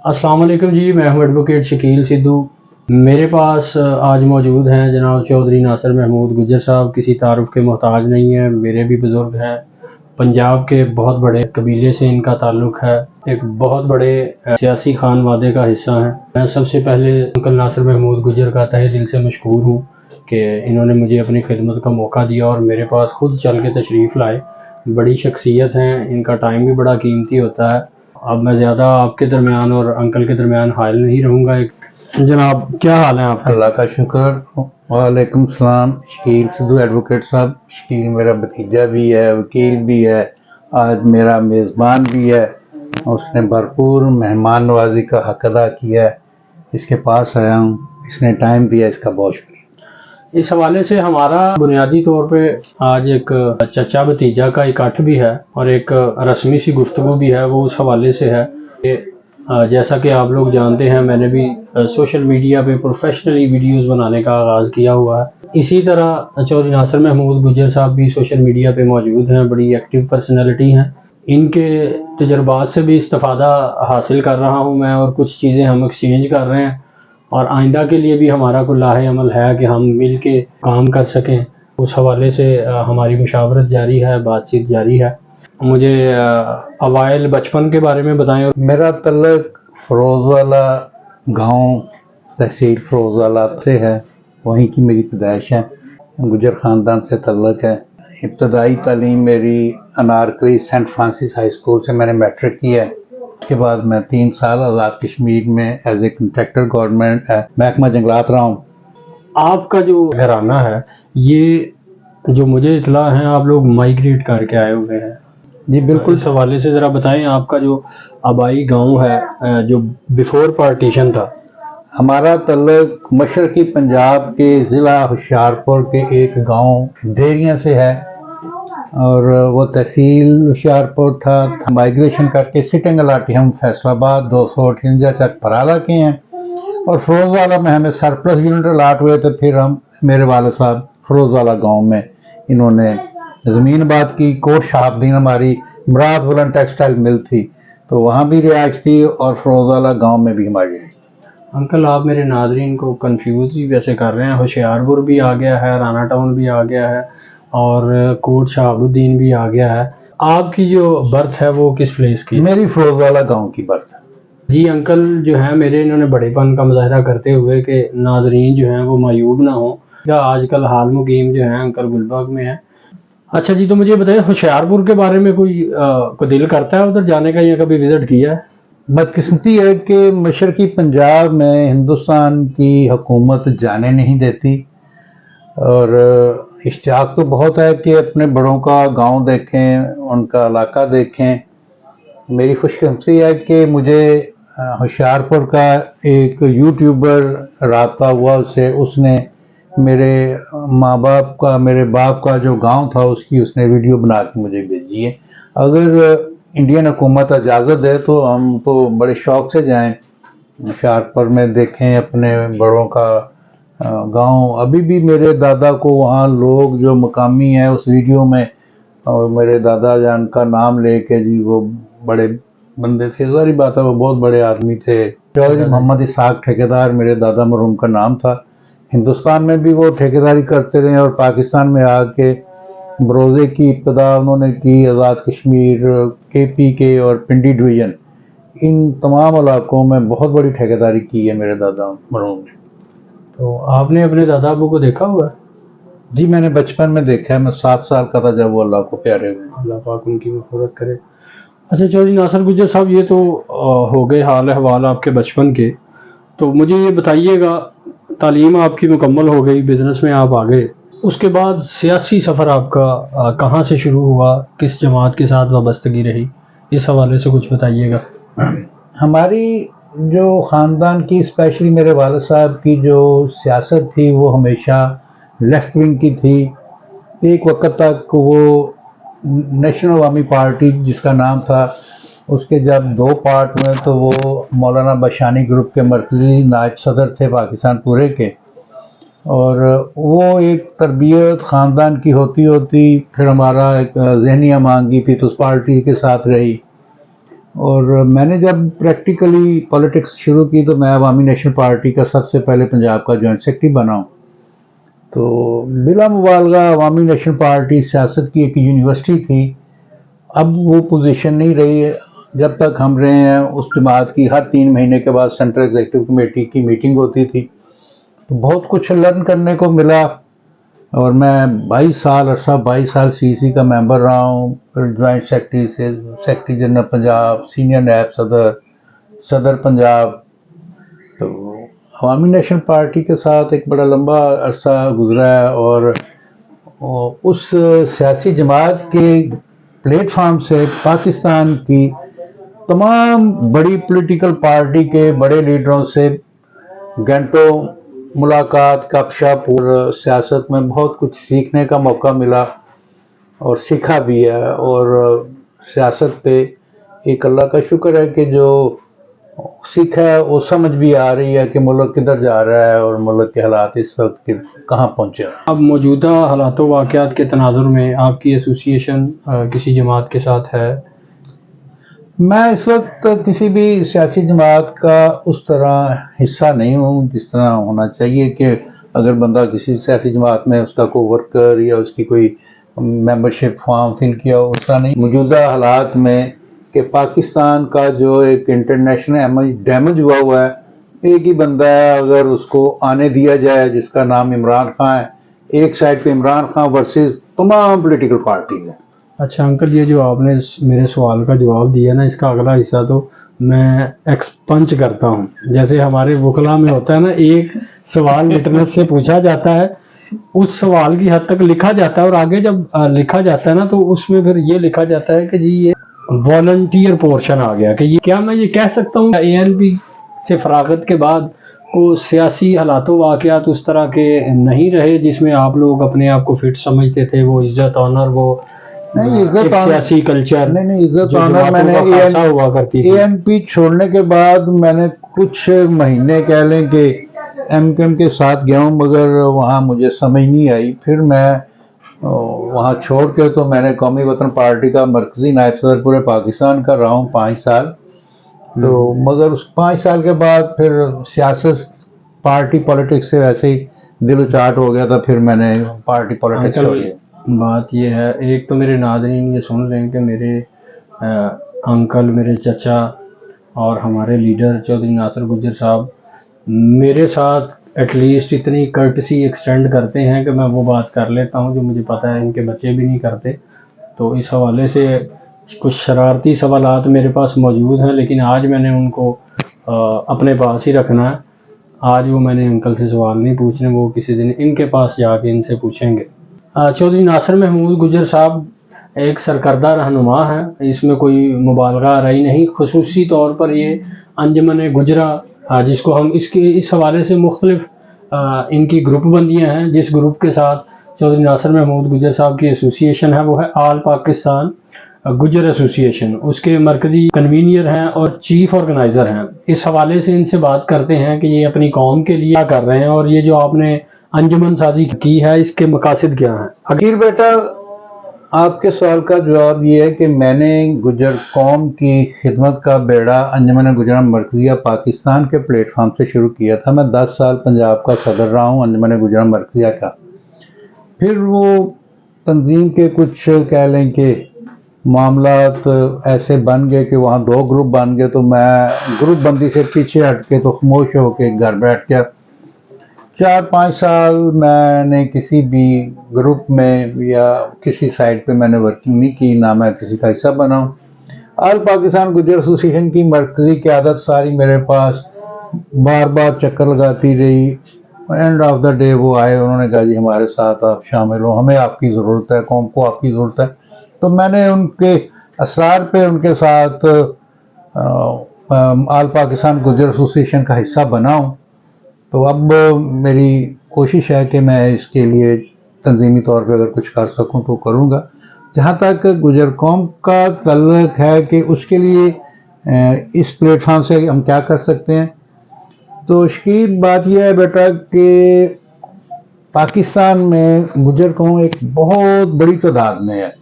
अस्सलाम वालेकुम जी, मैं हूं एडवोकेट शकील सिद्धू। मेरे पास आज मौजूद हैं जनाब चौधरी नासिर महमूद गुज्जर साहब। किसी तारुफ के मोहताज नहीं है, मेरे भी बुज़ुर्ग हैं। पंजाब के बहुत बड़े कबीले से इनका ताल्लुक़ है, एक बहुत बड़े सियासी खानवादे का हिस्सा हैं। मैं सबसे पहले अंकल नासिर महमूद गुज्जर का तहे दिल से मशकूर हूँ कि इन्होंने मुझे अपनी खिदमत का मौका दिया और मेरे पास ख़ुद चल के तशरीफ़ लाए। बड़ी शख्सियत हैं, इनका टाइम भी बड़ा कीमती होता है। अब मैं ज़्यादा आपके दरमियान और अंकल के दरमियान हायल नहीं रहूँगा। जनाब, क्या हाल है आपके? अल्लाह का शुक्र। वालेकुम सलाम। शकील सिद्धू एडवोकेट साहब। शकील मेरा भतीजा भी है, वकील भी है, आज मेरा मेज़बान भी है। उसने भरपूर मेहमान नवाजी का हक अदा किया है। इसके पास आया हूँ, इसने टाइम दिया, इसका बहुत शुक्रिया। इस हवाले से हमारा बुनियादी तौर पे आज एक चचा भतीजा का इकट्ठ भी है और एक रस्मी सी गुफ्तगू भी है, वो उस हवाले से है कि जैसा कि आप लोग जानते हैं, मैंने भी सोशल मीडिया पे प्रोफेशनली वीडियोस बनाने का आगाज़ किया हुआ है। इसी तरह चौधरी नासिर महमूद गुज्जर साहब भी सोशल मीडिया पे मौजूद हैं, बड़ी एक्टिव पर्सनैलिटी हैं। इनके तजर्बात से भी इस्तिफ़ादा हासिल कर रहा हूँ मैं और कुछ चीज़ें हम एक्सचेंज कर रहे हैं और आइंदा के लिए भी हमारा कोई लाहे अमल है कि हम मिल के काम कर सकें। उस हवाले से हमारी मुशावरत जारी है, बातचीत जारी है। मुझे अवाइल बचपन के बारे में बताएं। मेरा तल्लक फ़रोज़वाला गांव, तहसील फ़रोज़वाला से है, वहीं की मेरी पैदाइश है। गुजर ख़ानदान से तल्लक है। इब्तदाई तालीम मेरी Anarkali saint Francis high school से मैंने मैट्रिक किया है। उसके बाद मैं 3 साल आज़ाद कश्मीर में एज ए कंट्रैक्टर गवर्नमेंट महकमा जंगलात रहा हूँ। आपका जो घराना है, ये जो मुझे इत्तला है, आप लोग माइग्रेट करके आए हुए हैं। जी बिल्कुल। इस हवाले से ज़रा बताएं, आपका जो आबाई गांव है जो बिफोर पार्टीशन था। हमारा तल्लक मशरकी पंजाब के ज़िला होशियारपुर के एक गांव देरियां से है और वो तहसील होशियारपुर था। माइग्रेशन करके सिटिंग अलाटी हम फैसलाबाद 258 तक पराला के हैं और फ़रोज़वाला में हमें सरप्लस यूनिट अलाट हुए थे। फिर हम मेरे वालिद साहब फ़रोज़वाला गांव में इन्होंने ज़मीन बात की। कोट शहाबुद्दीन हमारी मुराद वुलन टेक्सटाइल मिल थी, तो वहाँ भी रिहाइश थी और फ़रोज़वाला गांव में भी हमारी। अंकल, आप मेरे नाज़रीन को कंफ्यूज ही वैसे कर रहे हैं। होशियारपुर भी आ गया है, राना टाउन भी आ गया है और कोट शहाबुद्दीन भी आ गया है। आपकी जो बर्थ है वो किस प्लेस की? मेरी फ़रोज़वाला गांव की बर्थ है। जी अंकल, जो है मेरे, इन्होंने बड़ेपन का मुजाहरा करते हुए कि नाज़रीन जो हैं वो मायूब ना हो, या आजकल हाल मुकीम जो है अंकल गुलबर्ग में है। अच्छा जी, तो मुझे बताइए, होशियारपुर के बारे में कोई दिल करता है उधर जाने का, या कभी विज़िट किया है? बदकिस्मती है कि मशरकी पंजाब में हिंदुस्तान की हुकूमत जाने नहीं देती और इश्तियाक तो बहुत है कि अपने बड़ों का गांव देखें, उनका इलाका देखें। मेरी खुशकिस्मती है कि मुझे होशियारपुर का एक यूट्यूबर राब्ता हुआ उससे, उसने मेरे माँ बाप का, मेरे बाप का जो गांव था उसकी उसने वीडियो बना के मुझे भेजी है। अगर इंडियन हुकूमत इजाज़त दे तो हम तो बड़े शौक़ से जाएं, होशियारपुर में देखें अपने बड़ों का गांव। अभी भी मेरे दादा को वहाँ लोग जो मकामी हैं उस वीडियो में, और मेरे दादा जान का नाम लेके, जी वो बड़े बंदे थे, सारी बात है वो बहुत बड़े आदमी थे। चौधरी मोहम्मद इसाक ठेकेदार मेरे दादा मरहूम का नाम था। हिंदुस्तान में भी वो ठेकेदारी करते रहे और पाकिस्तान में आके बरोज़े की इब्तदा उन्होंने की। आज़ाद कश्मीर, KPK और पिंडी डिवीज़न, इन तमाम इलाकों में बहुत बड़ी ठेकेदारी की है मेरे दादा मरहूम ने। तो आपने अपने दादा अबू को देखा हुआ है? जी मैंने बचपन में देखा है, मैं 7 साल का था जब वो अल्लाह को प्यारे हुए। अल्लाह पाक उनकी मग़फ़िरत करे। अच्छा चौधरी नासिर गुज्जर साहब, ये तो हो गए हाल अहवाल आपके बचपन के। तो मुझे ये बताइएगा, तालीम आपकी मुकम्मल हो गई, बिज़नेस में आप आ गए, उसके बाद सियासी सफ़र आपका कहाँ से शुरू हुआ, किस जमात के साथ वाबस्तगी रही, इस हवाले से कुछ बताइएगा। हमारी जो ख़ानदान की, स्पेशली मेरे वालिद साहब की जो सियासत थी वो हमेशा लेफ़्ट विंग की थी। एक वक्त तक वो नेशनल अवामी पार्टी जिसका नाम था, उसके जब 2 पार्ट हुए तो वो मौलाना बशानी ग्रुप के मरकज़ी नायब सदर थे पाकिस्तान पूरे के। और वो एक तरबियत ख़ानदान की होती होती फिर हमारा एक ज़हनिया मांगी, पीपल्स पार्टी के साथ रही और मैंने जब प्रैक्टिकली पॉलिटिक्स शुरू की तो मैं अवामी नेशनल पार्टी का सबसे पहले पंजाब का जॉइंट सेक्रेटरी बना हूँ। तो बिला मुबालगा अवामी नेशनल पार्टी सियासत की एक यूनिवर्सिटी थी। अब वो पोजीशन नहीं रही है। जब तक हम रहे हैं उस जमात की हर 3 महीने के बाद सेंट्रल एग्जीक्यूटिव कमेटी की मीटिंग होती थी, तो बहुत कुछ लर्न करने को मिला। और मैं 22 साल सीसी का मेंबर रहा हूँ, फिर ज्वाइंट सेक्रेटरी से सेक्रेटरी जनरल पंजाब, सीनियर नायब सदर, सदर पंजाब। तो अवामी नेशनल पार्टी के साथ एक बड़ा लंबा अरसा गुजरा है। और उस सियासी जमात के प्लेटफॉर्म से पाकिस्तान की तमाम बड़ी पॉलिटिकल पार्टी के बड़े लीडरों से घंटों मुलाकात, गपशप और सियासत में बहुत कुछ सीखने का मौका मिला और सीखा भी है। और सियासत पे एक अल्लाह का शुक्र है कि जो सीखा है वो समझ भी आ रही है कि मुल्क किधर जा रहा है और मुल्क के हालात इस वक्त कहाँ पहुँचे। अब मौजूदा हालातों वाक़यात के तनाजुर में आपकी एसोसिएशन किसी जमात के साथ है? मैं इस वक्त किसी भी सियासी जमात का उस तरह हिस्सा नहीं हूँ जिस तरह होना चाहिए कि अगर बंदा किसी सियासी जमात में उसका कोई वर्कर या उसकी कोई मेंबरशिप फॉर्म फिल किया हो, उस तरह नहीं। मौजूदा हालात में कि पाकिस्तान का जो एक इंटरनेशनल डैमेज हुआ है, एक ही बंदा है अगर उसको आने दिया जाए जिसका नाम इमरान खान है। एक साइड पे इमरान खान वर्सेस तमाम पॉलिटिकल पार्टीज हैं। अच्छा अंकल, ये जो आपने मेरे सवाल का जवाब दिया ना, इसका अगला हिस्सा तो मैं एक्सपंज करता हूँ। जैसे हमारे वकला में होता है ना, एक सवाल विटनेस से पूछा जाता है, उस सवाल की हद तक लिखा जाता है और आगे जब लिखा जाता है ना तो उसमें फिर ये लिखा जाता है कि जी ये वॉलंटियर पोर्शन आ गया। कि ये क्या मैं ये कह सकता हूँ एएनपी से फरागत के बाद को सियासी हालातों वाक़यात उस तरह के नहीं रहे जिसमें आप लोग अपने आप को फिट समझते थे? वो इज्जत ऑनर, वो नहीं, इज्जत सियासी कल्चर, नहीं, इज्जत जो ऑनर जमातों मैंने का खासा हुआ करती थी। एएनपी छोड़ने के बाद मैंने कुछ महीने कह लें कि एमकेएम के साथ गया हूँ, मगर वहाँ मुझे समझ नहीं आई। फिर मैं वहाँ छोड़ के तो मैंने कौमी वतन पार्टी का मरकजी नायब सदर पूरे पाकिस्तान का रहा हूँ 5 साल। तो मगर उस 5 साल के बाद फिर सियासत पार्टी पॉलिटिक्स से वैसे ही दिल उचाट हो गया था, फिर मैंने पार्टी पॉलिटिक्स छोड़ी। बात ये है, एक तो मेरे नाज़रीन ये सुन रहे हैं कि मेरे अंकल, मेरे चचा और हमारे लीडर चौधरी नासिर गुज्जर साहब मेरे साथ एटलीस्ट इतनी कर्टसी एक्सटेंड करते हैं कि मैं वो बात कर लेता हूँ जो मुझे पता है इनके बच्चे भी नहीं करते। तो इस हवाले से कुछ शरारती सवालात मेरे पास मौजूद हैं, लेकिन आज मैंने उनको अपने पास ही रखना है। आज वो मैंने अंकल से सवाल नहीं पूछने, वो किसी दिन इनके पास जाके इनसे पूछेंगे। चौधरी नासिर महमूद गुज्जर साहब एक सरकर्दा रहनुमा है, इसमें कोई मुबालगा रही नहीं। खुसूसी तौर पर ये अंजमन गुजरा जिसको हम इस हवाले से मुख्तलिफ इनकी ग्रुप बंदियाँ हैं। जिस ग्रुप के साथ चौधरी नासिर महमूद गुज्जर साहब की एसोसिएशन है वो है आल पाकिस्तान गुज्जर एसोसिएशन। उसके मरकजी कन्वीनियर हैं और चीफ ऑर्गेनाइज़र हैं। इस हवाले से इनसे बात करते हैं कि ये अपनी कौम के लिए क्या कर रहे हैं और ये जो आपने अंजुमन साजी की है इसके मकासद क्या हैं? अकीर बेटा, आपके सवाल का जवाब ये है कि मैंने गुजर कौम की खिदमत का बेड़ा अंजुमन गुजरा मरकजिया पाकिस्तान के प्लेटफॉर्म से शुरू किया था। मैं 10 साल पंजाब का सदर रहा हूँ अंजुमन गुजरा मरकजिया का। फिर वो तंजीम के कुछ कह लें कि मामलात ऐसे बन गए कि वहाँ 2 ग्रुप बन गए, तो मैं ग्रुप बंदी से पीछे हट के तो खामोश होके घर बैठ गया। 4-5 साल मैंने किसी भी ग्रुप में या किसी साइड पे मैंने वर्किंग नहीं की, ना मैं किसी का हिस्सा बना हूँ। आल पाकिस्तान गुजर एसोसिएशन की मरकजी क़यादत सारी मेरे पास बार बार चक्कर लगाती रही। एंड ऑफ द डे वो आए, उन्होंने कहा जी हमारे साथ आप शामिल हो, हमें आपकी ज़रूरत है, कौम को आपकी ज़रूरत है। तो मैंने उनके असरार पे उनके साथ आल पाकिस्तान गुजर एसोसिएशन का हिस्सा बना हूँ। तो अब मेरी कोशिश है कि मैं इसके लिए तंजीमी तौर पे अगर कुछ कर सकूं तो करूंगा। जहाँ तक गुजर कौम का तल्लुक है कि उसके लिए इस प्लेटफॉर्म से हम क्या कर सकते हैं, तो शकीर बात यह है बेटा कि पाकिस्तान में गुजर कौम एक बहुत बड़ी तादाद में है।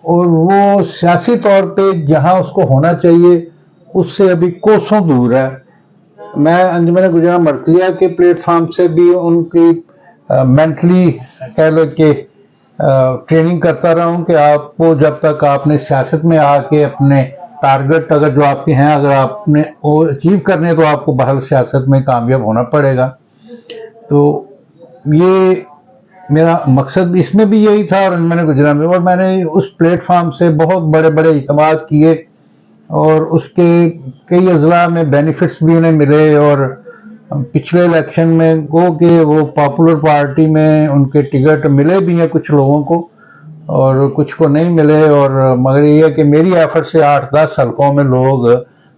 और वो सियासी तौर पे जहां उसको होना चाहिए उससे अभी कोसों दूर है। मैं अंजुमन गुजरात मरकजिया के प्लेटफॉर्म से भी उनकी मेंटली कह लो कि ट्रेनिंग करता रहा हूं कि आपको जब तक आपने सियासत में आके अपने टारगेट अगर जो आपके हैं अगर आपने वो अचीव करने तो आपको बहरहाल सियासत में कामयाब होना पड़ेगा। तो ये मेरा मकसद इसमें भी यही था और मैंने गुजरात में, और मैंने उस प्लेटफॉर्म से बहुत बड़े बड़े इकदाम किए और उसके कई अजला में बेनिफिट्स भी उन्हें मिले। और पिछले इलेक्शन में गो कि वो पॉपुलर पार्टी में उनके टिकट मिले भी हैं कुछ लोगों को और कुछ को नहीं मिले। और मगर ये है कि मेरी एफर्ट से 8-10 हल्कों में लोग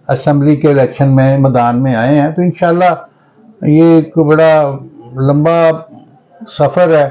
असेंबली के इलेक्शन में मैदान में आए हैं। तो इंशाल्लाह ये एक बड़ा लंबा सफ़र है